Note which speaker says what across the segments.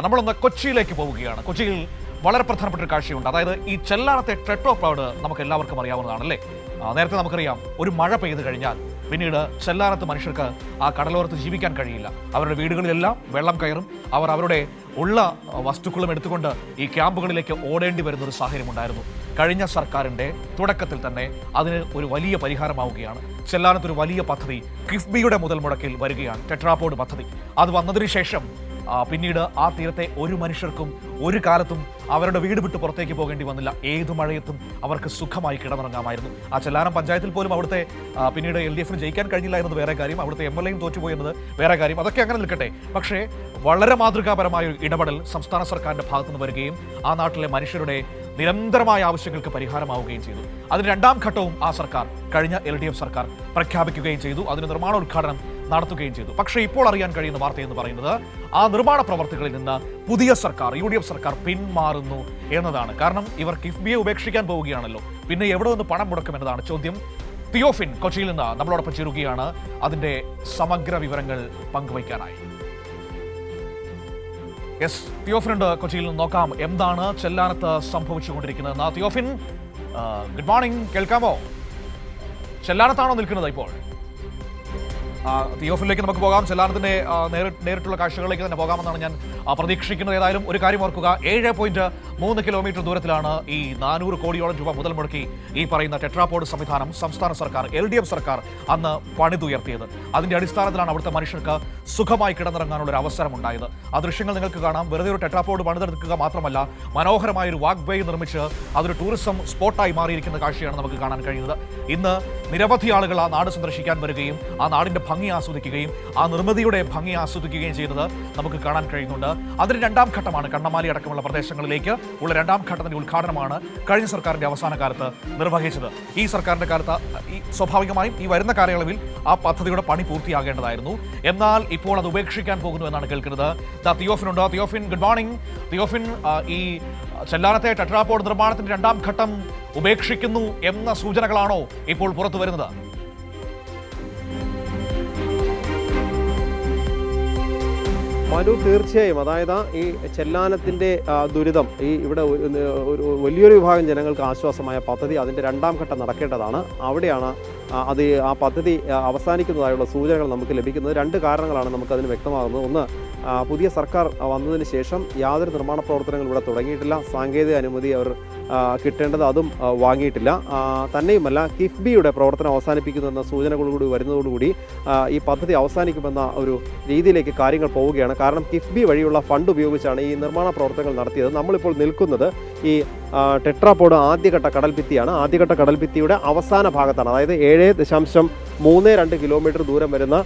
Speaker 1: നമ്മളൊന്ന് കൊച്ചിയിലേക്ക് പോവുകയാണ്. കൊച്ചിയിൽ വളരെ പ്രധാനപ്പെട്ട ഒരു കാഴ്ചയുണ്ട്. അതായത് ഈ ചെല്ലാനത്തെ ടെട്രോപൗഡ് നമുക്ക് എല്ലാവർക്കും അറിയാവുന്നതാണല്ലേ. നേരത്തെ നമുക്കറിയാം, ഒരു മഴ പെയ്തു കഴിഞ്ഞാൽ പിന്നീട് ചെല്ലാനത്ത് മനുഷ്യർക്ക് ആ കടലോരത്ത് ജീവിക്കാൻ കഴിയില്ല. അവരുടെ വീടുകളിലെല്ലാം വെള്ളം കയറും. അവർ അവരുടെ ഉള്ള വസ്തുക്കളും എടുത്തുകൊണ്ട് ഈ ക്യാമ്പുകളിലേക്ക് ഓടേണ്ടി വരുന്ന ഒരു സാഹചര്യമുണ്ടായിരുന്നു. കഴിഞ്ഞ സർക്കാരിൻ്റെ തുടക്കത്തിൽ തന്നെ അതിന് ഒരു വലിയ പരിഹാരമാവുകയാണ്. ചെല്ലാനത്തൊരു വലിയ പദ്ധതി കിഫ്ബിയുടെ മുതൽ മുടക്കിൽ വരികയാണ്, ടെട്രാപോഡ് പദ്ധതി. അത് വന്നതിന് ശേഷം പിന്നീട് ആ തീരത്തെ ഒരു മനുഷ്യർക്കും ഒരു കാലത്തും അവരുടെ വീട് വിട്ട് പുറത്തേക്ക് പോകേണ്ടി വന്നില്ല. ഏതു മഴയത്തും അവർക്ക് സുഖമായി കിടന്നുറങ്ങാമായിരുന്നു. ആ ചെല്ലാനം പഞ്ചായത്തിൽ പോലും അവിടുത്തെ പിന്നീട് LDF ജയിക്കാൻ കഴിഞ്ഞില്ല എന്നത് വേറെ കാര്യം, അവിടുത്തെ MLAയും തോറ്റുപോയി എന്നത് വേറെ കാര്യം. അതൊക്കെ അങ്ങനെ നിൽക്കട്ടെ. പക്ഷേ വളരെ മാതൃകാപരമായ ഒരു ഇടപെടൽ സംസ്ഥാന സർക്കാരിൻ്റെ ഭാഗത്തുനിന്ന് വരികയും ആ നാട്ടിലെ മനുഷ്യരുടെ നിരന്തരമായ ആവശ്യങ്ങൾക്ക് പരിഹാരമാവുകയും ചെയ്തു. അതിന് രണ്ടാം ഘട്ടവും ആ സർക്കാർ, കഴിഞ്ഞ LDF സർക്കാർ പ്രഖ്യാപിക്കുകയും ചെയ്തു. അതിന് നിർമ്മാണോദ്ഘാടനം നടത്തുകയും ചെയ്തു. പക്ഷേ ഇപ്പോൾ അറിയാൻ കഴിയുന്ന വാർത്ത എന്ന് പറയുന്നത് ആ നിർമ്മാണ പ്രവർത്തികളിൽ നിന്ന് പുതിയ സർക്കാർ, UDF സർക്കാർ പിന്മാറുന്നു എന്നതാണ്. കാരണം ഇവർ കിഫ്ബിയെ ഉപേക്ഷിക്കാൻ പോവുകയാണല്ലോ, പിന്നെ എവിടെ നിന്ന് പണം മുടക്കും എന്നതാണ് ചോദ്യം. തിയോഫിൻ കൊച്ചിയിൽ നിന്ന് നമ്മളോടൊപ്പം ചേരുകയാണ് അതിന്റെ സമഗ്ര വിവരങ്ങൾ പങ്കുവയ്ക്കാനായി. യെസ്, തിയോഫിൻ ഉണ്ട് കൊച്ചിയിൽ നിന്ന്. നോക്കാം എന്താണ് ചെല്ലാനത്ത് സംഭവിച്ചുകൊണ്ടിരിക്കുന്നത്. തിയോഫിൻ, ഗുഡ് മോർണിംഗ്, കേൾക്കാമോ? ചെല്ലാനത്താണോ നിൽക്കുന്നത് ഇപ്പോൾ? തിയോഫിലേക്ക് നമുക്ക് പോകാം. ചെല്ലാനത്തിൻ്റെ നേരിട്ടുള്ള കാഴ്ചകളിലേക്ക് തന്നെ പോകാമെന്നാണ് ഞാൻ പ്രതീക്ഷിക്കുന്നത്. ഏതായാലും ഒരു കാര്യം ഓർക്കുക, 7.3 കിലോമീറ്റർ ദൂരത്തിലാണ് ഈ 400 കോടിയോളം രൂപ മുതൽ മുടക്കി ഈ പറയുന്ന ടെട്രാപോഡ് സംവിധാനം സംസ്ഥാന സർക്കാർ, LDF സർക്കാർ അന്ന് പണിതുയർത്തിയത്. അതിൻ്റെ അടിസ്ഥാനത്തിലാണ് അവിടുത്തെ മനുഷ്യർക്ക് സുഖമായി കിടന്നിറങ്ങാനുള്ള ഒരു അവസരം ഉണ്ടായത്. ആ ദൃശ്യങ്ങൾ നിങ്ങൾക്ക് കാണാം. വെറുതെ ഒരു ടെട്രാപോഡ് പണിതെടുക്കുക മാത്രമല്ല, മനോഹരമായൊരു വാക്ക് വേ നിർമ്മിച്ച് അതൊരു ടൂറിസം സ്പോട്ടായി മാറിയിരിക്കുന്ന കാഴ്ചയാണ് നമുക്ക് കാണാൻ കഴിയുന്നത്. ഇന്ന് നിരവധി ആളുകൾ ആ നാട് സന്ദർശിക്കാൻ വരികയും ആ നാടിൻ്റെ ഭംഗി ആസ്വദിക്കുകയും ആ നിർമ്മിതിയുടെ ഭംഗി ആസ്വദിക്കുകയും ചെയ്തത് നമുക്ക് കാണാൻ കഴിയുന്നുണ്ട്. അതിന് രണ്ടാം ഘട്ടമാണ്. കണ്ണമാലി അടക്കമുള്ള പ്രദേശങ്ങളിലേക്ക് ഉള്ള രണ്ടാം ഘട്ടത്തിന്റെ ഉദ്ഘാടനമാണ് കഴിഞ്ഞ സർക്കാരിന്റെ അവസാന കാലത്ത് നിർവഹിച്ചത്. ഈ സർക്കാരിന്റെ കാലത്ത് സ്വാഭാവികമായും ഈ വരുന്ന കാലയളവിൽ ആ പദ്ധതിയുടെ പണി പൂർത്തിയാകേണ്ടതായിരുന്നു. എന്നാൽ ഇപ്പോൾ അത് ഉപേക്ഷിക്കാൻ പോകുന്നു എന്നാണ് കേൾക്കുന്നത്. തിയോഫിൻ ഉണ്ട്. Theophin, good morning. തിയോഫിൻ, ഈ ചെല്ലാനത്തെ ടെട്രാപോഡ് നിർമ്മാണത്തിന്റെ രണ്ടാം ഘട്ടം ഉപേക്ഷിക്കുന്നു എന്ന സൂചനകളാണോ ഇപ്പോൾ പുറത്തു വരുന്നത്?
Speaker 2: മനു, തീർച്ചയായും. അതായത് ഈ ചെല്ലാനത്തിൻ്റെ ദുരിതം, ഇവിടെ ഒരു വലിയൊരു വിഭാഗം ജനങ്ങൾക്ക് ആശ്വാസമായ പദ്ധതി അതിൻ്റെ രണ്ടാം ഘട്ടം നടക്കേണ്ടതാണ്. അവിടെയാണ് ആ പദ്ധതി അവസാനിക്കുന്നതായുള്ള സൂചനകൾ നമുക്ക് ലഭിക്കുന്നത്. രണ്ട് കാരണങ്ങളാണ് നമുക്കതിന് വ്യക്തമാകുന്നത്. ഒന്ന്, പുതിയ സർക്കാർ വന്നതിന് ശേഷം യാതൊരു നിർമ്മാണ പ്രവർത്തനങ്ങളും ഇവിടെ തുടങ്ങിയിട്ടില്ല. സാങ്കേതിക അനുമതി അവർ കിട്ടേണ്ടത് അതും വാങ്ങിയിട്ടില്ല. തന്നെയുമല്ല, കിഫ്ബിയുടെ പ്രവർത്തനം അവസാനിപ്പിക്കുന്നുവെന്ന സൂചനകളോടുകൂടി വരുന്നതോടുകൂടി ഈ പദ്ധതി അവസാനിക്കുമെന്ന ഒരു രീതിയിലേക്ക് കാര്യങ്ങൾ പോവുകയാണ്. കാരണം കിഫ്ബി വഴിയുള്ള ഫണ്ട് ഉപയോഗിച്ചാണ് ഈ നിർമ്മാണ പ്രവർത്തനങ്ങൾ നടത്തിയത്. നമ്മളിപ്പോൾ നിൽക്കുന്നത് ഈ ടെട്രാപോഡ് ആദ്യഘട്ട കടൽഭിത്തിയാണ്. ആദ്യഘട്ട കടൽഭിത്തിയുടെ അവസാന ഭാഗത്താണ്. അതായത് 7.32 കിലോമീറ്റർ ദൂരം വരുന്ന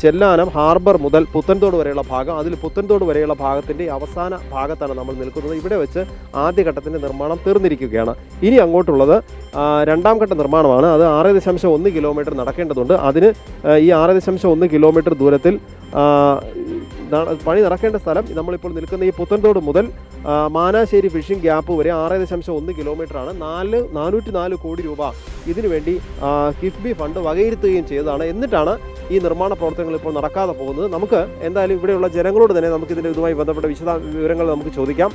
Speaker 2: ചെല്ലാനം ഹാർബർ മുതൽ പുത്തൻതോട് വരെയുള്ള ഭാഗം, അതിൽ പുത്തൻതോട് വരെയുള്ള ഭാഗത്തിൻ്റെ അവസാന ഭാഗത്താണ് നമ്മൾ നിൽക്കുന്നത്. ഇവിടെ വെച്ച് ആദ്യഘട്ടത്തിൻ്റെ നിർമ്മാണം തീർന്നിരിക്കുകയാണ്. ഇനി അങ്ങോട്ടുള്ളത് രണ്ടാം ഘട്ട നിർമ്മാണമാണ്. അത് 6.1 കിലോമീറ്റർ നടക്കേണ്ടതുണ്ട്. അതിന് ഈ 6.1 കിലോമീറ്റർ ദൂരത്തിൽ പണി നടക്കേണ്ട സ്ഥലം നമ്മളിപ്പോൾ നിൽക്കുന്ന ഈ പുത്തൻതോട് മുതൽ മാനാശ്ശേരി ഫിഷിംഗ് ഗ്യാപ്പ് വരെ 6.1 കിലോമീറ്ററാണ്. 404 കോടി രൂപ ഇതിനു വേണ്ടി കിഫ്ബി ഫണ്ട് വകയിരുത്തുകയും ചെയ്തതാണ്. എന്നിട്ടാണ് ഈ നിർമ്മാണ പ്രവർത്തനങ്ങൾ ഇപ്പോൾ നടക്കാതെ പോകുന്നത്. നമുക്ക് എന്തായാലും ഇവിടെയുള്ള ജനങ്ങളോട് തന്നെ ഇതുമായി ബന്ധപ്പെട്ട വിവരങ്ങൾ നമുക്ക് ചോദിക്കാം.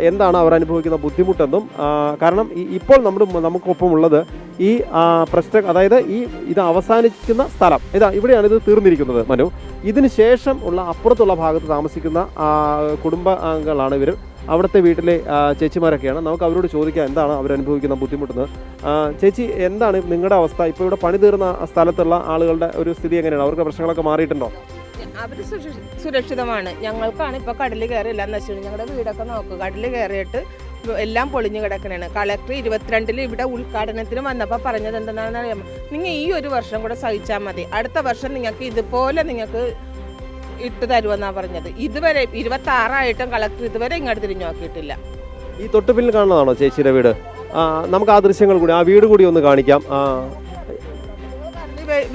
Speaker 2: എന്താണ് അവർ അനുഭവിക്കുന്ന ബുദ്ധിമുട്ടെന്നും. കാരണം ഇപ്പോൾ നമുക്കൊപ്പം ഉള്ളത് ഈ അതായത് ഇത് അവസാനിക്കുന്ന സ്ഥലം ഇവിടെയാണ് ഇത് തീർന്നിരിക്കുന്നത്. മനു, ഇതിന് ശേഷം ഉള്ള അപ്പുറത്തുള്ള ഭാഗത്ത് താമസിക്കുന്ന കുടുംബാംഗങ്ങളാണ് ഇവർ. അവിടുത്തെ വീട്ടിലെ ചേച്ചിമാരൊക്കെയാണ്. നമുക്ക് അവരോട് ചോദിക്കാം എന്താണ് അവരനുഭവിക്കുന്ന ബുദ്ധിമുട്ടെന്ന്. ചേച്ചി, എന്താണ് നിങ്ങളുടെ അവസ്ഥ? ഇപ്പോൾ ഇവിടെ പണി തീർന്ന സ്ഥലത്തുള്ള ആളുകളുടെ ഒരു സ്ഥിതി എങ്ങനെയാണ്? അവർക്ക് പ്രശ്നങ്ങളൊക്കെ മാറിയിട്ടുണ്ടോ?
Speaker 3: അവർ സുരക്ഷിതമാണ്. ഞങ്ങൾക്കാണ് ഇപ്പോൾ കടൽ കയറി എല്ലാം നശിച്ചു. ഞങ്ങളുടെ വീടൊക്കെ നോക്കുക, കടൽ കയറിയിട്ട് എല്ലാം പൊളിഞ്ഞു കിടക്കണേണ്. കളക്ടർ 22 ഇവിടെ ഉദ്ഘാടനത്തിന് വന്നപ്പോൾ പറഞ്ഞത് എന്താണെന്ന് അറിയാമോ? നിങ്ങൾ ഈ ഒരു വർഷം കൂടെ സഹിച്ചാൽ മതി, അടുത്ത വർഷം നിങ്ങൾക്ക് ഇതുപോലെ നിങ്ങൾക്ക് ഇട്ട് തരുമെന്നാണ് പറഞ്ഞത്. ഇതുവരെ 26 കളക്ടർ ഇതുവരെ ഇങ്ങോട്ട് തിരിഞ്ഞു നോക്കിയിട്ടില്ല.
Speaker 2: ഈ തൊട്ടുപിന്നിൽ കാണുന്നതാണോ ചേച്ചിയുടെ വീട്? നമുക്ക് ആ ദൃശ്യങ്ങൾ കൂടി, ആ വീട് കൂടി ഒന്ന് കാണിക്കാം.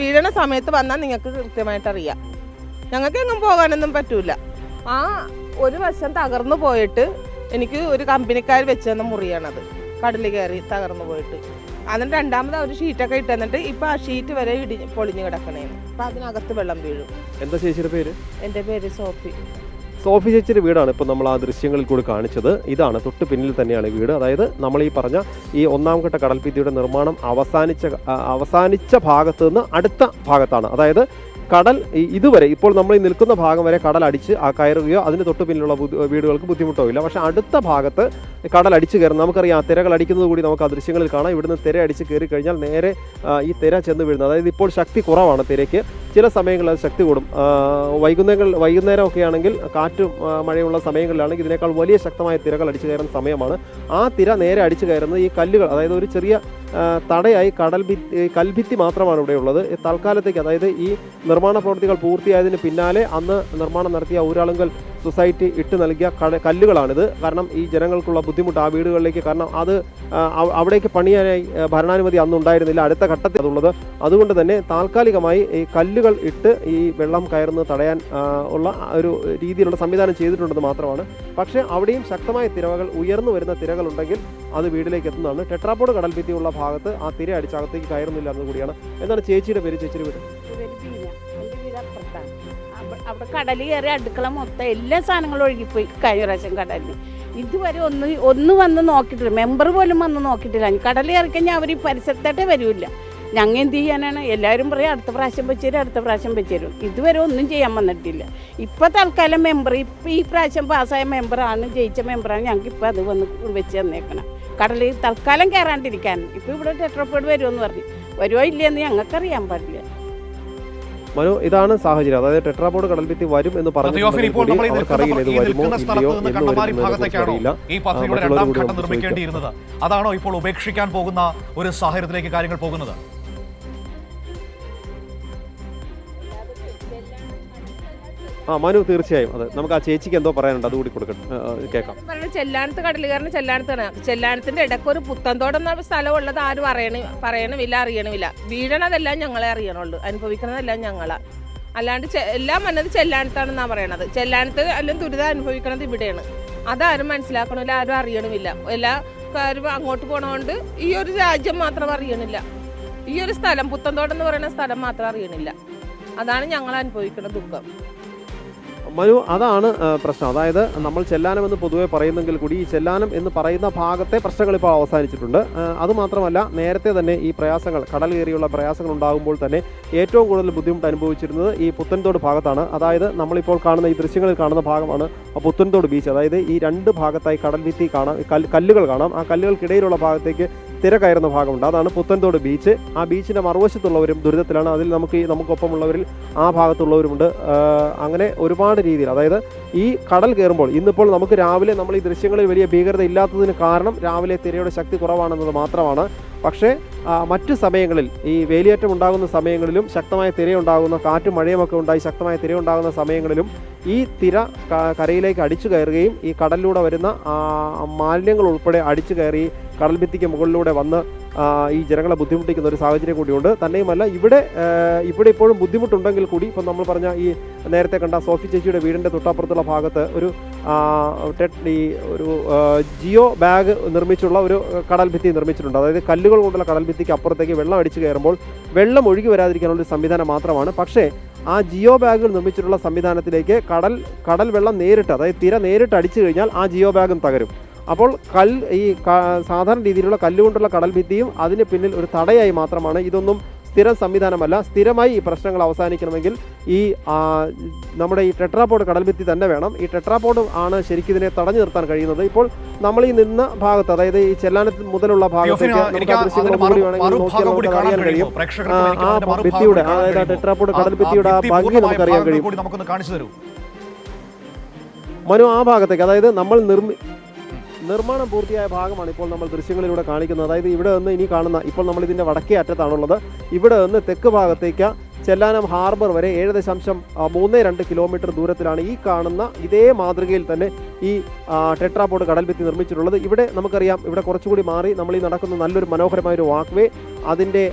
Speaker 3: വീഴണ സമയത്ത് വന്നാൽ നിങ്ങൾക്ക് കൃത്യമായിട്ട് അറിയാം. ഞങ്ങൾക്ക് എങ്ങും പോകാനൊന്നും പറ്റൂല. ആ ഒരു വശം തകർന്നു പോയിട്ട് എനിക്ക് ഒരു കമ്പനിക്കാർ വെച്ച് തന്ന മുറിയാണത്. കടൽ കയറി തകർന്നു പോയിട്ട് അതിന് രണ്ടാമത് അവർ ഷീറ്റൊക്കെ ഇട്ട് തന്നിട്ട് ഇപ്പം ആ ഷീറ്റ് വരെ പൊളിഞ്ഞു കിടക്കണേന്ന്. അപ്പം അതിനകത്ത് വെള്ളം വീഴും.
Speaker 2: എന്താ ചേച്ചിയുടെ പേര്?
Speaker 3: എൻ്റെ പേര് സോഫി.
Speaker 2: സോഫി ചേച്ചിയുടെ വീടാണ് ഇപ്പോൾ നമ്മൾ ആ ദൃശ്യങ്ങളിൽ കൂടി കാണിച്ചത്. ഇതാണ് തൊട്ട് പിന്നിൽ തന്നെയാണ് ഈ വീട്. അതായത് നമ്മൾ ഈ പറഞ്ഞ ഈ ഒന്നാം ഘട്ട കടൽഭിത്തിയുടെ നിർമ്മാണം അവസാനിച്ച ഭാഗത്ത് നിന്ന് അടുത്ത ഭാഗത്താണ്. അതായത് കടൽ ഇതുവരെ ഇപ്പോൾ നമ്മൾ ഈ നിൽക്കുന്ന ഭാഗം വരെ കടൽ അടിച്ച് കയറുകയോ അതിന് തൊട്ട് പിന്നിലുള്ള വീടുകൾക്ക് ബുദ്ധിമുട്ടോ ഇല്ല. പക്ഷേ അടുത്ത ഭാഗത്ത് കടൽ അടിച്ച് കയറും. നമുക്കറിയാം തിരകൾ അടിക്കുന്നത് കൂടി നമുക്ക് ആ ദൃശ്യങ്ങളിൽ കാണാം. ഇവിടുന്ന് തിര അടിച്ച് കയറി കഴിഞ്ഞാൽ നേരെ ഈ തിര ചെന്ന് വീഴുന്നത്. അതായത് ഇപ്പോൾ ശക്തി കുറവാണ് തിരയ്ക്ക്. ചില സമയങ്ങളിൽ അത് ശക്തി കൂടും. വൈകുന്നേരമൊക്കെ ആണെങ്കിൽ കാറ്റും മഴയുള്ള സമയങ്ങളിലാണെങ്കിൽ ഇതിനേക്കാൾ വലിയ ശക്തമായ തിരകൾ അടിച്ചു കയറുന്ന സമയമാണ്. ആ തിര നേരെ അടിച്ചു കയറുന്നത് ഈ കല്ലുകൾ, അതായത് ഒരു ചെറിയ തടയായി കൽഭിത്തി മാത്രമാണ് ഇവിടെ ഉള്ളത് തൽക്കാലത്തേക്ക്. അതായത് ഈ നിർമ്മാണ പ്രവൃത്തികൾ പൂർത്തിയായതിന് പിന്നാലെ അന്ന് നിർമ്മാണം നടത്തിയ ഊരാളുങ്കൽ സൊസൈറ്റി ഇട്ട് നൽകിയ കല്ലുകളാണിത്. കാരണം ഈ ജനങ്ങൾക്കുള്ള ബുദ്ധിമുട്ട് ആ വീടുകളിലേക്ക്, കാരണം അത് അവിടേക്ക് പണിയാനായി ഭരണാനുമതി അന്ന് ഉണ്ടായിരുന്നില്ല, അടുത്ത ഘട്ടത്തിൽ അതുള്ളത്. അതുകൊണ്ട് തന്നെ താൽക്കാലികമായി ഈ കല്ലുകൾ ഇട്ട് ഈ വെള്ളം കയറുന്നത് തടയാൻ ഉള്ള ഒരു രീതിയിലുള്ള സംവിധാനം ചെയ്തിട്ടുണ്ടെന്ന് മാത്രമാണ്. പക്ഷേ അവിടെയും ശക്തമായ തിരകൾ, ഉയർന്നു വരുന്ന തിരകളുണ്ടെങ്കിൽ അത് വീട്ടിലേക്ക് എത്തുന്നതാണ്. ടെട്രാപോഡ് കടൽഭിത്തിയുള്ള ഭാഗത്ത് ആ തിര അടിച്ചകത്തേക്ക് കയറുന്നില്ല എന്ന് കൂടിയാണ്. എന്താണ് ചേച്ചിയുടെ പേര്? ചേച്ചിയുടെ വീട്
Speaker 4: അവിടെ കടൽ കയറി അടുക്കള മൊത്തം എല്ലാ സാധനങ്ങളും ഒഴുകിപ്പോയി കഴിഞ്ഞ പ്രാവശ്യം കടലിൽ. ഇതുവരെ ഒന്ന് വന്ന് നോക്കിയിട്ടില്ല, മെമ്പർ പോലും വന്ന് നോക്കിയിട്ടില്ല. കടൽ കയറി കഴിഞ്ഞാൽ അവർ ഈ പരിസരത്തായിട്ടേ വരില്ല. ഞങ്ങൾ എന്ത് ചെയ്യാനാണ്? എല്ലാവരും പറയും അടുത്ത പ്രാവശ്യം വെച്ച് തരും. ഇതുവരെ ഒന്നും ചെയ്യാൻ വന്നിട്ടില്ല. ഇപ്പോൾ തൽക്കാലം മെമ്പർ, ഇപ്പോൾ ഈ പ്രാവശ്യം പാസ്സായ മെമ്പറാണ്, ജയിച്ച മെമ്പറാണ്. ഞങ്ങൾക്ക് ഇപ്പോൾ അത് വന്ന് വെച്ച് തന്നേക്കണം. കടലിൽ തൽക്കാലം കയറാണ്ടിരിക്കാൻ. ഇപ്പോൾ ഇവിടെ ടെട്രാപോഡ് വരുമെന്ന് പറഞ്ഞു. വരുമോ ഇല്ലയെന്ന് ഞങ്ങൾക്കറിയാൻ പാടില്ല.
Speaker 2: മനു, ഇതാണ് സാഹചര്യം. അതായത് ടെട്രാപോഡ് കടൽഭിത്തി വരും എന്ന് പറഞ്ഞു.
Speaker 1: ഈ പദ്ധതിയുടെ രണ്ടാം ഘട്ടം നിർമ്മിക്കേണ്ടിയിരുന്നത് അതാണോ ഇപ്പോൾ ഉപേക്ഷിക്കാൻ പോകുന്ന ഒരു സാഹചര്യത്തിലേക്ക് കാര്യങ്ങൾ പോകുന്നത്?
Speaker 2: മനു, തീർച്ചയായും അതെ. നമുക്ക് ആ ചേച്ചിക്ക് എന്തോ പറയാനുണ്ട്, അതുകൂടി കേൾക്കാം.
Speaker 3: ചെല്ലാനത്ത് കടലുകാരന് ചെല്ലാനത്തിന്റെ ഇടയ്ക്ക് ഒരു പുത്തൻതോടെന്ന സ്ഥലം ഉള്ളത് ആരും പറയണമില്ല, അറിയണമില്ല. വീഴണതെല്ലാം ഞങ്ങളെ അറിയണുള്ളൂ, അനുഭവിക്കണതെല്ലാം ഞങ്ങളാ. അല്ലാണ്ട് എല്ലാം വന്നത് ചെല്ലാനത്താണെന്നാ പറയണത്. ചെല്ലാനത്ത് എല്ലാം ദുരിതം അനുഭവിക്കണത് ഇവിടെയാണ്. അതാരും മനസ്സിലാക്കണില്ല, ആരും അറിയണമില്ല. എല്ലാ കാര്യം അങ്ങോട്ട് പോണതുകൊണ്ട് ഈ ഒരു രാജ്യം മാത്രം അറിയണില്ല. ഈ ഒരു സ്ഥലം, പുത്തൻതോടെന്ന് പറയുന്ന സ്ഥലം മാത്രം അറിയണില്ല. അതാണ് ഞങ്ങൾ അനുഭവിക്കുന്ന ദുഃഖം.
Speaker 2: മനു, അതാണ് പ്രശ്നം. അതായത് നമ്മൾ ചെല്ലാനം എന്ന് പൊതുവെ പറയുന്നെങ്കിൽ കൂടി ഈ ചെല്ലാനം എന്ന് പറയുന്ന ഭാഗത്തെ പ്രശ്നങ്ങൾ ഇപ്പോൾ അവസാനിച്ചിട്ടുണ്ട്. അതുമാത്രമല്ല, നേരത്തെ തന്നെ ഈ പ്രയാസങ്ങൾ, കടൽ കയറിയുള്ള പ്രയാസങ്ങൾ ഉണ്ടാകുമ്പോൾ തന്നെ ഏറ്റവും കൂടുതൽ ബുദ്ധിമുട്ട് അനുഭവിച്ചിരുന്നത് ഈ പുത്തൻതോട് ഭാഗത്താണ്. അതായത് നമ്മളിപ്പോൾ കാണുന്ന ഈ ദൃശ്യങ്ങളിൽ കാണുന്ന ഭാഗമാണ് പുത്തൻതോട് ബീച്ച്. അതായത് ഈ രണ്ട് ഭാഗത്തായി കടൽഭിത്തി കാണാം, കല്ലുകൾ കാണാം. ആ കല്ലുകൾക്കിടയിലുള്ള ഭാഗത്തേക്ക് തിര കയറുന്ന ഭാഗമുണ്ട്. അതാണ് പുത്തൻതോട് ബീച്ച്. ആ ബീച്ചിൻ്റെ മറുവശത്തുള്ളവരും ദുരിതത്തിലാണ്. അതിൽ നമുക്കൊപ്പമുള്ളവരിൽ ആ ഭാഗത്തുള്ളവരുമുണ്ട്. അങ്ങനെ ഒരുപാട് രീതിയിൽ, അതായത് ഈ കടൽ കയറുമ്പോൾ ഇന്നിപ്പോൾ നമുക്ക് രാവിലെ നമ്മൾ ഈ ദൃശ്യങ്ങളിൽ വലിയ ഭീകരത ഇല്ലാത്തതിന് കാരണം രാവിലെ തിരയുടെ ശക്തി കുറവാണെന്നത് മാത്രമാണ്. പക്ഷേ മറ്റു സമയങ്ങളിൽ ഈ വേലിയേറ്റം ഉണ്ടാകുന്ന സമയങ്ങളിലും ശക്തമായ തിരയുണ്ടാകുന്ന, കാറ്റും മഴയുമൊക്കെ ഉണ്ടായി ശക്തമായ തിരയുണ്ടാകുന്ന സമയങ്ങളിലും ഈ തിര കരയിലേക്ക് അടിച്ചു കയറുകയും ഈ കടലിലൂടെ വരുന്ന മാലിന്യങ്ങൾ ഉൾപ്പെടെ അടിച്ചു കയറി കടൽഭിത്തിക്ക് മുകളിലൂടെ വന്ന് ഈ ജനങ്ങളെ ബുദ്ധിമുട്ടിക്കുന്ന ഒരു സാഹചര്യം കൂടിയുണ്ട്. തന്നെയുമല്ല, ഇവിടെ ഇപ്പോഴും ബുദ്ധിമുട്ടുണ്ടെങ്കിൽ കൂടി ഇപ്പം നമ്മൾ പറഞ്ഞ ഈ നേരത്തെ കണ്ട സോഫി ചേച്ചിയുടെ വീടിൻ്റെ തൊട്ടപ്പുറത്തുള്ള ഭാഗത്ത് ഒരു ജിയോ ബാഗ് നിർമ്മിച്ചുള്ള ഒരു കടൽഭിത്തി നിർമ്മിച്ചിട്ടുണ്ട്. അതായത് കല്ലുകൾ കൊണ്ടുള്ള കടൽഭിത്തിക്ക് അപ്പുറത്തേക്ക് വെള്ളം അടിച്ചു കയറുമ്പോൾ വെള്ളം ഒഴുകി വരാതിരിക്കാനുള്ള ഒരു സംവിധാനം മാത്രമാണ്. പക്ഷേ ആ ജിയോ ബാഗുകൾ നിർമ്മിച്ചിട്ടുള്ള സംവിധാനത്തിലേക്ക് കടൽ വെള്ളം നേരിട്ട്, അതായത് തിര നേരിട്ട് അടിച്ചു കഴിഞ്ഞാൽ ആ ജിയോ ബാഗും തകരും. അപ്പോൾ സാധാരണ രീതിയിലുള്ള കല്ലുകൊണ്ടുള്ള കടൽഭിത്തിയും അതിന് പിന്നിൽ ഒരു തടയായി മാത്രമാണ്. ഇതൊന്നും സ്ഥിരം സംവിധാനമല്ല. സ്ഥിരമായി ഈ പ്രശ്നങ്ങൾ അവസാനിക്കണമെങ്കിൽ ഈ നമ്മുടെ ഈ ടെട്രാപോഡ് കടൽഭിത്തി തന്നെ വേണം. ഈ ടെട്രാപോഡ് ആണ് ശരിക്കും ഇതിനെ തടഞ്ഞു നിർത്താൻ കഴിയുന്നത്. ഇപ്പോൾ നമ്മൾ ഈ നിന്ന ഭാഗത്ത്, അതായത് ഈ ചെല്ലാനത്ത് മുതലുള്ള ഭാഗത്തേക്ക് നമുക്ക് ആ ദൃശ്യങ്ങൾ കൂടി വേണമെങ്കിൽ നോക്കിയാൽ നമുക്ക് അറിയാൻ കഴിയും. ആ ഭിത്തിയുടെ, അതായത് ടെട്രാപോഡ് കടൽഭിത്തിയുടെ ആ ഭംഗി നമുക്കറിയാൻ കഴിയും. മനു, ആ ഭാഗത്തേക്ക്, അതായത് നമ്മൾ നിർമ്മാണം പൂർത്തിയായ ഭാഗമാണ് ഇപ്പോൾ നമ്മൾ ദൃശ്യങ്ങളിലൂടെ കാണിക്കുന്നത്. അതായത് ഇവിടെ നിന്ന് ഇനി കാണുന്ന, ഇപ്പോൾ നമ്മൾ ഇതിൻ്റെ വടക്കേ അറ്റത്താണുള്ളത്. ഇവിടെ നിന്ന് തെക്ക് ഭാഗത്തേക്ക് ചെല്ലാനം ഹാർബർ വരെ 7.32 കിലോമീറ്റർ ദൂരത്തിലാണ് ഈ കാണുന്ന ഇതേ മാതൃകയിൽ തന്നെ ഈ ടെട്രാപോഡ് കടൽഭിത്തി നിർമ്മിച്ചിട്ടുള്ളത്. ഇവിടെ നമുക്കറിയാം, ഇവിടെ കുറച്ചുകൂടി മാറി നമ്മൾ ഈ നടക്കുന്ന നല്ലൊരു മനോഹരമായൊരു വാക്ക്വേ, അതിൻ്റെ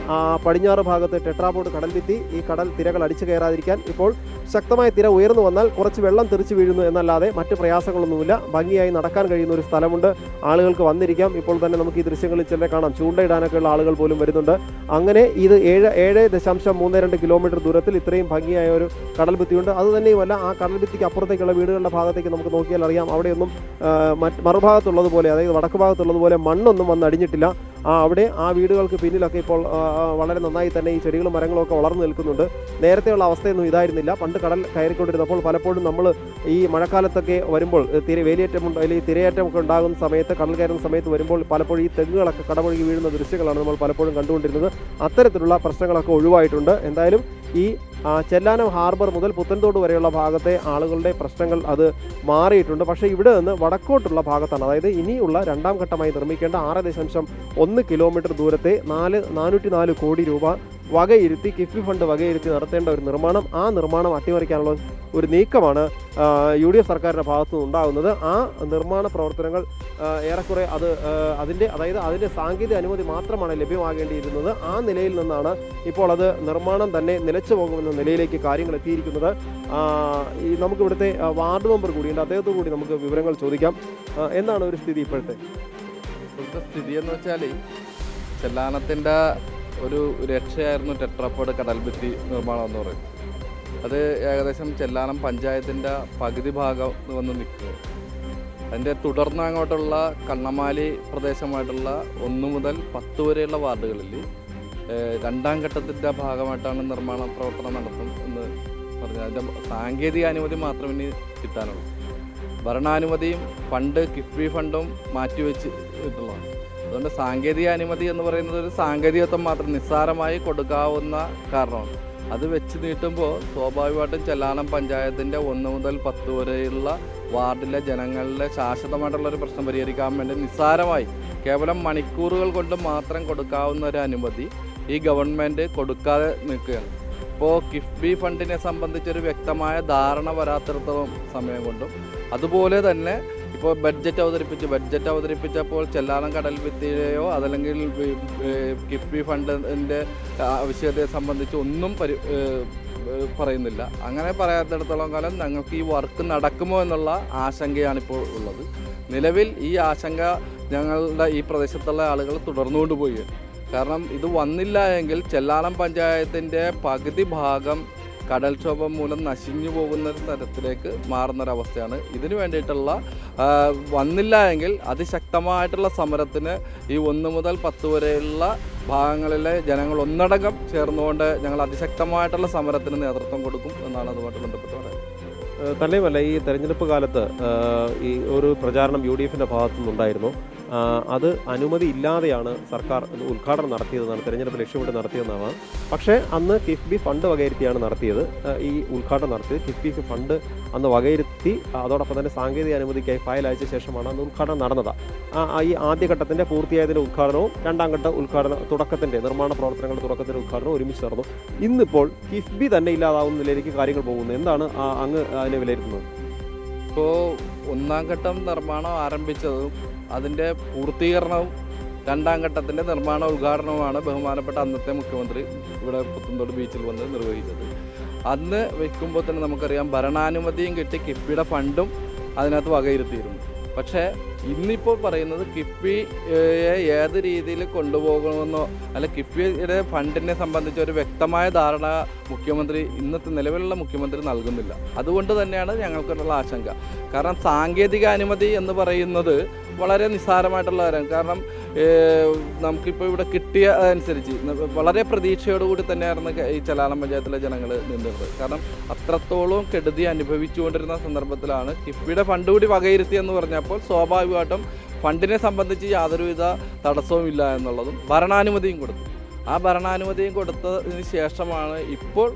Speaker 2: പടിഞ്ഞാറ് ഭാഗത്ത് ടെട്രാപോഡ് കടൽഭിത്തി, ഈ കടൽ തിരകൾ അടിച്ചു കയറാതിരിക്കാൻ. ഇപ്പോൾ ശക്തമായ തിര ഉയർന്നു വന്നാൽ കുറച്ച് വെള്ളം തെറിച്ചു വീഴുന്നു എന്നല്ലാതെ മറ്റ് പ്രയാസങ്ങളൊന്നുമില്ല. ഭംഗിയായി നടക്കാൻ കഴിയുന്ന ഒരു സ്ഥലമുണ്ട്, ആളുകൾക്ക് വന്നിരിക്കാം. ഇപ്പോൾ തന്നെ നമുക്ക് ഈ ദൃശ്യങ്ങളിൽ ചിലരെ കാണാം, ചൂണ്ടയിടാനൊക്കെയുള്ള ആളുകൾ പോലും വരുന്നുണ്ട്. അങ്ങനെ ഇത് 7.32 കിലോമീറ്റർ ദൂരത്തിൽ ഇത്രയും ഭംഗിയായ ഒരു കടൽഭിത്തിയുണ്ട്. അതുതന്നെയുമല്ല, ആ കടൽഭിത്തിക്ക് അപ്പുറത്തേക്കുള്ള വീടുകളുടെ ഭാഗത്തേക്ക് നമുക്ക് നോക്കിയാൽ അറിയാം, അവിടെയൊന്നും മറുഭാഗത്തുള്ളതുപോലെ, അതായത് വടക്ക് ഭാഗത്തുള്ളതുപോലെ മണ്ണൊന്നും വന്ന് അടിഞ്ഞിട്ടില്ല. അവിടെ ആ വീടുകൾക്ക് പിന്നിലൊക്കെ ഇപ്പോൾ വളരെ നന്നായി തന്നെ ഈ ചെടികളും മരങ്ങളും ഒക്കെ വളർന്നു നിൽക്കുന്നുണ്ട്. നേരത്തെയുള്ള അവസ്ഥയൊന്നും ഇതായിരുന്നില്ല. പണ്ട് കടൽ കയറിക്കൊണ്ടിരുന്നപ്പോൾ പലപ്പോഴും നമ്മൾ ഈ മഴക്കാലത്തൊക്കെ വരുമ്പോൾ വേലിയേറ്റമുണ്ട്, അല്ലെങ്കിൽ തിരയേറ്റമൊക്കെ ഉണ്ടാകുന്ന സമയത്ത്, കടൽ കയറുന്ന സമയത്ത് വരുമ്പോൾ പലപ്പോഴും ഈ തെങ്ങുകളൊക്കെ കടപുഴകി വീഴുന്ന ദൃശ്യങ്ങളാണ് നമ്മൾ പലപ്പോഴും കണ്ടുകൊണ്ടിരുന്നത്. അത്തരത്തിലുള്ള പ്രശ്നങ്ങളൊക്കെ ഒഴിവായിട്ടുണ്ട്. എന്തായാലും ഈ ചെല്ലാനം ഹാർബർ മുതൽ പുത്തൻതോട് വരെയുള്ള ഭാഗത്തെ ആളുകളുടെ പ്രശ്നങ്ങൾ അത് മാറിയിട്ടുണ്ട്. പക്ഷേ ഇവിടെ നിന്ന് വടക്കോട്ടുള്ള ഭാഗത്താണ്, അതായത് ഇനിയുള്ള രണ്ടാം ഘട്ടമായി നിർമ്മിക്കേണ്ട 6.1 കിലോമീറ്റർ ദൂരത്തെ 404 കോടി രൂപ വകയിരുത്തി, കിഫ്ബി ഫണ്ട് വകയിരുത്തി നടത്തേണ്ട ഒരു നിർമ്മാണം, ആ നിർമ്മാണം അട്ടിമറിക്കാനുള്ള ഒരു നീക്കമാണ് UDF സർക്കാരിൻ്റെ ഭാഗത്തു നിന്നുണ്ടാകുന്നത്. ആ നിർമ്മാണ പ്രവർത്തനങ്ങൾ ഏറെക്കുറെ അതിൻ്റെ സാങ്കേതിക അനുമതി മാത്രമാണ് ലഭ്യമാകേണ്ടിയിരുന്നത്. ആ നിലയിൽ നിന്നാണ് ഇപ്പോൾ അത് നിർമ്മാണം തന്നെ നിലച്ചു പോകുമെന്ന നിലയിലേക്ക് കാര്യങ്ങൾ എത്തിയിരിക്കുന്നത്. നമുക്കിവിടുത്തെ വാർഡ് മെമ്പർ കൂടിയുണ്ട്, അദ്ദേഹത്തോടു കൂടി നമുക്ക് വിവരങ്ങൾ ചോദിക്കാം. എന്താണ് ഒരു സ്ഥിതി ഇപ്പോഴത്തെ
Speaker 5: സ്ഥിതി എന്ന് വെച്ചാൽ, ചെല്ലാനത്തിൻ്റെ ഒരു രക്ഷയായിരുന്നു ടെട്രാപോഡ് കടൽഭിത്തി നിർമ്മാണം എന്ന് പറയുന്നത്. അത് ഏകദേശം ചെല്ലാനം പഞ്ചായത്തിൻ്റെ പകുതി ഭാഗം വന്ന് നിൽക്കുക. അതിൻ്റെ തുടർന്ന് അങ്ങോട്ടുള്ള കണ്ണമാലി പ്രദേശമായിട്ടുള്ള 1 മുതൽ 10 വരെയുള്ള വാർഡുകളിൽ രണ്ടാം ഘട്ടത്തിൻ്റെ ഭാഗമായിട്ടാണ് നിർമ്മാണ പ്രവർത്തനം നടത്തും എന്ന് പറഞ്ഞാൽ, അതിൻ്റെ സാങ്കേതിക അനുമതി മാത്രമേ ഇനി കിട്ടാനുള്ളൂ. ഭരണാനുമതിയും ഫണ്ട്, കിഫ്ബി ഫണ്ടും മാറ്റിവെച്ചിട്ടുള്ളതാണ്. അതുകൊണ്ട് സാങ്കേതിക അനുമതി എന്ന് പറയുന്നത് ഒരു സാങ്കേതികത്വം മാത്രം നിസ്സാരമായി കൊടുക്കാവുന്ന കാരണമാണ്. അത് വെച്ച് നീട്ടുമ്പോൾ സ്വാഭാവികമായിട്ടും ചെല്ലാനം പഞ്ചായത്തിൻ്റെ 1 മുതൽ 10 വരെയുള്ള വാർഡിലെ ജനങ്ങളിലെ ശാശ്വതമായിട്ടുള്ളൊരു പ്രശ്നം പരിഹരിക്കാൻ വേണ്ടി നിസ്സാരമായി കേവലം മണിക്കൂറുകൾ കൊണ്ട് മാത്രം കൊടുക്കാവുന്ന ഒരു അനുമതി ഈ ഗവൺമെൻറ് കൊടുക്കാതെ നിൽക്കുകയാണ്. ഇപ്പോൾ കിഫ്ബി ഫണ്ടിനെ സംബന്ധിച്ചൊരു വ്യക്തമായ ധാരണ വരാത്തിടത്തോളം സമയം കൊണ്ടും, അതുപോലെ തന്നെ ഇപ്പോൾ ബഡ്ജറ്റ് അവതരിപ്പിച്ചപ്പോൾ ചെല്ലാനം കടൽഭിത്തിയെയോ അതല്ലെങ്കിൽ കിഫ്ബി ഫണ്ടിൻ്റെ ആവശ്യകതയെ സംബന്ധിച്ച് ഒന്നും പറയുന്നില്ല. അങ്ങനെ പറയാത്തിടത്തോളം കാലം ഞങ്ങൾക്ക് ഈ വർക്ക് നടക്കുമോ എന്നുള്ള ആശങ്കയാണിപ്പോൾ ഉള്ളത്. നിലവിൽ ഈ ആശങ്ക ഞങ്ങളുടെ ഈ പ്രദേശത്തുള്ള ആളുകൾ തുടർന്നുകൊണ്ടുപോയി. കാരണം ഇത് വന്നില്ല എങ്കിൽ ചെല്ലാനം പഞ്ചായത്തിൻ്റെ പകുതി ഭാഗം കടൽക്ഷോഭം മൂലം നശിഞ്ഞു പോകുന്ന ഒരു തരത്തിലേക്ക് മാറുന്നൊരവസ്ഥയാണ്. ഇതിനു വേണ്ടിയിട്ടുള്ള വന്നില്ല എങ്കിൽ അതിശക്തമായിട്ടുള്ള സമരത്തിന് ഈ 1 മുതൽ 10 വരെയുള്ള ഭാഗങ്ങളിലെ ജനങ്ങൾ ഒന്നടങ്കം ചേർന്നുകൊണ്ട് ഞങ്ങൾ അതിശക്തമായിട്ടുള്ള സമരത്തിന് നേതൃത്വം കൊടുക്കും എന്നാണ് അതുമായിട്ട് ബന്ധപ്പെട്ട് പറയുന്നത്.
Speaker 2: തന്നെയുമല്ല, ഈ തെരഞ്ഞെടുപ്പ് കാലത്ത് ഈ ഒരു പ്രചാരണം UDFിൻ്റെ ഭാഗത്തുനിന്നുണ്ടായിരുന്നു. അത് അനുമതി ഇല്ലാതെയാണ് സർക്കാർ ഉദ്ഘാടനം നടത്തിയതെന്നാണ്, തെരഞ്ഞെടുപ്പ് ലക്ഷ്യമിട്ട് നടത്തിയതെന്നാണ്. പക്ഷേ അന്ന് കിഫ്ബി ഫണ്ട് വകയിരുത്തിയാണ് നടത്തിയത്. ഈ ഉദ്ഘാടനം നടത്തിയത് കിഫ്ബി ഫണ്ട് അന്ന് വകയിരുത്തി, അതോടൊപ്പം തന്നെ സാങ്കേതിക അനുമതിക്കായി ഫയൽ അയച്ച ശേഷമാണ് അന്ന് ഉദ്ഘാടനം നടന്നത്. ഈ ആദ്യഘട്ടത്തിൻ്റെ പൂർത്തിയായതിൻ്റെ ഉദ്ഘാടനവും രണ്ടാം ഘട്ട തുടക്കത്തിൻ്റെ നിർമ്മാണ പ്രവർത്തനങ്ങളുടെ തുടക്കത്തിൻ്റെ ഉദ്ഘാടനവും ഒരുമിച്ച് നടന്നു. ഇന്നിപ്പോൾ കിഫ്ബി തന്നെ ഇല്ലാതാവുന്ന നിലയിലേക്ക് കാര്യങ്ങൾ പോകുന്നു. എന്താണ് അങ്ങ് അതിനെ വിലയിരുത്തുന്നത്?
Speaker 5: ഇപ്പോൾ 1-ാം ഘട്ടം നിർമ്മാണം ആരംഭിച്ചതും അതിൻ്റെ പൂർത്തീകരണവും 2-ാം ഘട്ടത്തിൻ്റെ നിർമ്മാണ ഉദ്ഘാടനവുമാണ് ബഹുമാനപ്പെട്ട അന്നത്തെ മുഖ്യമന്ത്രി ഇവിടെ പുത്തൻതോട് ബീച്ചിൽ വന്ന് നിർവഹിച്ചത്. അന്ന് വയ്ക്കുമ്പോൾ തന്നെ നമുക്കറിയാം, ഭരണാനുമതിയും കിട്ടി, കിഫ്ബിയുടെ ഫണ്ടും അതിനകത്ത് വകയിരുത്തിയിരുന്നു. പക്ഷേ ഇന്നിപ്പോൾ പറയുന്നത് കിഫ്ബിയെ ഏത് രീതിയിൽ കൊണ്ടുപോകണമെന്നോ അല്ല കിഫ്ബിയുടെ ഫണ്ടിനെ സംബന്ധിച്ച് ഒരു വ്യക്തമായ ധാരണ ഇന്നത്തെ നിലവിലുള്ള മുഖ്യമന്ത്രി നൽകുന്നില്ല. അതുകൊണ്ട് തന്നെയാണ് ഞങ്ങൾക്കുള്ള ആശങ്ക. കാരണം സാങ്കേതിക അനുമതി എന്ന് പറയുന്നത് വളരെ നിസ്സാരമായിട്ടുള്ള കാര്യം. കാരണം നമുക്കിപ്പോൾ ഇവിടെ കിട്ടിയ അനുസരിച്ച് വളരെ പ്രതീക്ഷയോടുകൂടി തന്നെയായിരുന്നു ഈ ചെല്ലാനം പഞ്ചായത്തിലെ ജനങ്ങൾ നിന്നിരുന്നത്. കാരണം അത്രത്തോളം കെടുതി അനുഭവിച്ചുകൊണ്ടിരുന്ന സന്ദർഭത്തിലാണ് കിഫ്ബിയുടെ ഫണ്ട് കൂടി വകയിരുത്തി എന്ന് പറഞ്ഞപ്പോൾ സ്വാഭാവികമായിട്ടും ഫണ്ടിനെ സംബന്ധിച്ച് യാതൊരുവിധ തടസ്സവുമില്ല എന്നുള്ളതും ഭരണാനുമതിയും കൊടുത്തു. ആ ഭരണാനുമതിയും കൊടുത്തതിന് ശേഷമാണ് ഇപ്പോൾ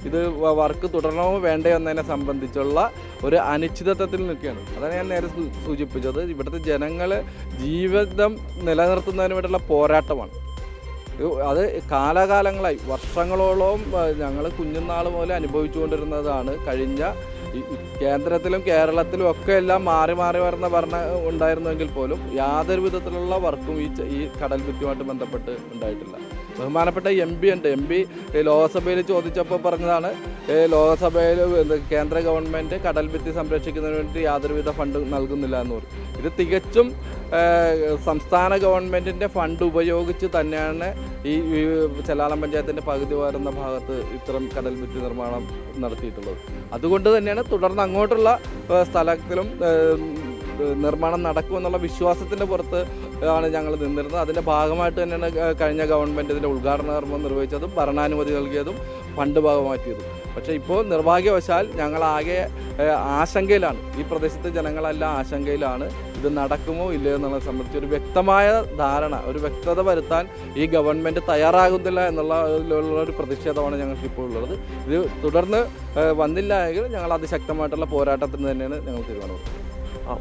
Speaker 5: ഇത് വർക്ക് തുടരണമോ വേണ്ടയോ എന്നതിനെ സംബന്ധിച്ചുള്ള ഒരു അനിശ്ചിതത്വത്തിൽ നിൽക്കുകയാണ്. അതാണ് ഞാൻ നേരെ സൂചിപ്പിച്ചത്. ഇവിടുത്തെ ജനങ്ങൾ ജീവിതം നിലനിർത്തുന്നതിന് വേണ്ടിയുള്ള പോരാട്ടമാണ്. അത് കാലാകാലങ്ങളായി വർഷങ്ങളോളം ഞങ്ങൾ കുഞ്ഞുനാൾ പോലെ അനുഭവിച്ചുകൊണ്ടിരുന്നതാണ് കഴിഞ്ഞ കേന്ദ്രത്തിലും കേരളത്തിലും ഒക്കെ എല്ലാം മാറി മാറി വരുന്ന ഭരണം ഉണ്ടായിരുന്നെങ്കിൽ പോലും യാതൊരു വിധത്തിലുള്ള വർക്കും ഈ കടൽ ഭിത്തിയുമായിട്ട് ബന്ധപ്പെട്ട് ഉണ്ടായിട്ടില്ല. ബഹുമാനപ്പെട്ട MP ഉണ്ട്. MP ലോകസഭയിൽ ചോദിച്ചപ്പോൾ പറഞ്ഞതാണ്, ലോകസഭയിൽ കേന്ദ്ര ഗവൺമെൻറ് കടൽ ഭിത്തി സംരക്ഷിക്കുന്നതിന് വേണ്ടി യാതൊരുവിധ ഫണ്ട് നൽകുന്നില്ല എന്ന് പറയും. ഇത് തികച്ചും സംസ്ഥാന ഗവൺമെൻറ്റിൻ്റെ ഫണ്ട് ഉപയോഗിച്ച് തന്നെയാണ് ഈ ചെല്ലാനം പഞ്ചായത്തിൻ്റെ പകുതി വരുന്ന ഭാഗത്ത് ഇത്തരം കടൽ ഭിത്തി നിർമ്മാണം നടത്തിയിട്ടുള്ളത്. അതുകൊണ്ട് തന്നെയാണ് തുടർന്ന് അങ്ങോട്ടുള്ള സ്ഥലത്തിലും നിർമ്മാണം നടക്കുമെന്നുള്ള വിശ്വാസത്തിൻ്റെ പുറത്ത് ആണ് ഞങ്ങൾ നിന്നിരുന്നത്. അതിൻ്റെ ഭാഗമായിട്ട് തന്നെയാണ് കഴിഞ്ഞ ഗവൺമെൻറ് ഇതിൻ്റെ ഉദ്ഘാടന കർമ്മം നിർവഹിച്ചതും ഭരണാനുമതി നൽകിയതും ഫണ്ട് ഭാഗമാറ്റിയതും. പക്ഷേ ഇപ്പോൾ നിർഭാഗ്യവശാൽ ഞങ്ങളാകെ ആശങ്കയിലാണ്. ഈ പ്രദേശത്തെ ജനങ്ങളെല്ലാം ആശങ്കയിലാണ്. ഇത് നടക്കുമോ ഇല്ലയോ എന്നുള്ളത് സംബന്ധിച്ച് ഒരു വ്യക്തമായ ധാരണ, ഒരു വ്യക്തത വരുത്താൻ ഈ ഗവൺമെൻറ് തയ്യാറാകുന്നില്ല എന്നുള്ള ഒരു പ്രതിഷേധമാണ് ഞങ്ങൾക്ക് ഇപ്പോൾ ഉള്ളത്. ഇത് തുടർന്ന് വന്നില്ല എങ്കിൽ ഞങ്ങൾ അതിശക്തമായിട്ടുള്ള പോരാട്ടത്തിന് തന്നെയാണ് ഞങ്ങൾ തീരുമാനമെടുത്തത്.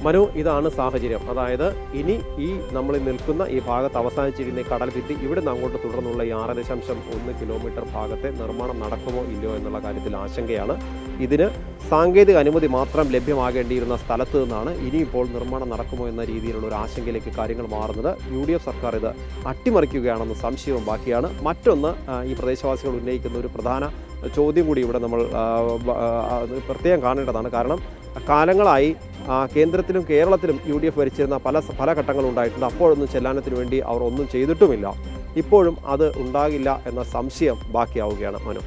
Speaker 2: മനു, ഇതാണ് സാഹചര്യം. അതായത് ഇനി ഈ നമ്മൾ നിൽക്കുന്ന ഈ ഭാഗത്ത് അവസാനിച്ചിരിക്കുന്ന ഈ കടൽ ഭിത്തി ഇവിടുന്ന് അങ്ങോട്ട് തുടർന്നുള്ള ഈ 6.1 കിലോമീറ്റർ ഭാഗത്തെ നിർമ്മാണം നടക്കുമോ ഇല്ലയോ എന്നുള്ള കാര്യത്തിൽ ആശങ്കയാണ്. ഇതിന് സാങ്കേതിക അനുമതി മാത്രം ലഭ്യമാകേണ്ടിയിരുന്ന സ്ഥലത്ത് നിന്നാണ് ഇനിയിപ്പോൾ നിർമ്മാണം നടക്കുമോ എന്ന രീതിയിലുള്ള ഒരു ആശങ്കയിലേക്ക് കാര്യങ്ങൾ മാറുന്നത്. UDF സർക്കാർ ഇത് അട്ടിമറിക്കുകയാണെന്ന സംശയവും ബാക്കിയാണ്. മറ്റൊന്ന്, ഈ പ്രദേശവാസികൾ ഉന്നയിക്കുന്ന ഒരു പ്രധാന ചോദ്യം കൂടി ഇവിടെ നമ്മൾ പ്രത്യേകം കാണേണ്ടതാണ്. കാരണം കാലങ്ങളായി കേന്ദ്രത്തിലും കേരളത്തിലും UDF ഭരിച്ചിരുന്ന പല ഘട്ടങ്ങളും ഉണ്ടായിട്ടുണ്ട്. അപ്പോഴൊന്നും ചെല്ലാനത്തിന് വേണ്ടി അവർ ഒന്നും ചെയ്തിട്ടുമില്ല. ഇപ്പോഴും അത് ഉണ്ടാകില്ല എന്ന സംശയം ബാക്കിയാവുകയാണ്. മനു.